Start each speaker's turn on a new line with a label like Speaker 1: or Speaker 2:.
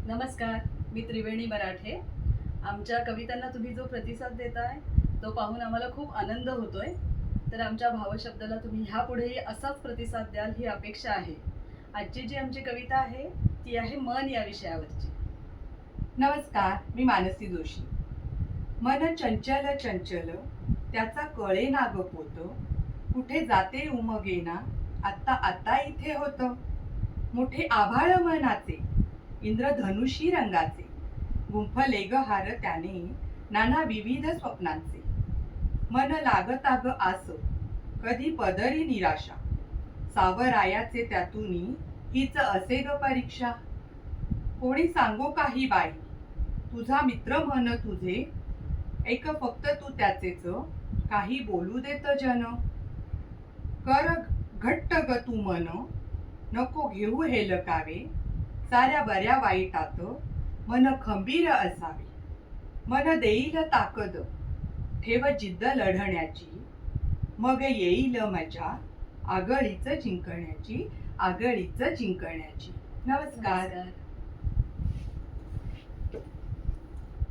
Speaker 1: नमस्कार, मी त्रिवेणी मराठे. आमच्या कवितांना तुम्ही जो प्रतिसाद देताय तो पाहून आम्हाला खूप आनंद होतोय. तर आमच्या भावशब्दाला तुम्ही ह्यापुढेही असाच प्रतिसाद द्याल ही अपेक्षा आहे. आजची जी आमची कविता आहे ती आहे मन या विषयावरची.
Speaker 2: नमस्कार, मी मानसी जोशी. मन चंचल चंचल त्याचा कळे ना ग पोत, कुठे जाते उमगेना आत्ता आता इथे होत. मोठे आभाळ मनाचे इंद्रधनुषी रंगाचे, गुंफले ग हार त्याने नाना विविध स्वप्नांचे. मन लागता ग आस कधी पदरी निराशा, सावरायाचे त्यातूनी हीच असे ग परीक्षा. कोणी सांगो काही बाई तुझा मित्र म्हण तुझे, ऐक फक्त तू त्याचेच काही बोलू देत जन. कर घट्ट ग तू मन नको घेऊ हेलकावे, साऱ्या बऱ्या वाईटात मन खंबीर असावे. मन देईल ताकद ठेव जिद्द लढण्याची, मग येईल मजा आगळीच जिंकण्याची, आगळीच जिंकण्याची. नमस्कार.
Speaker 1: नमस्कार.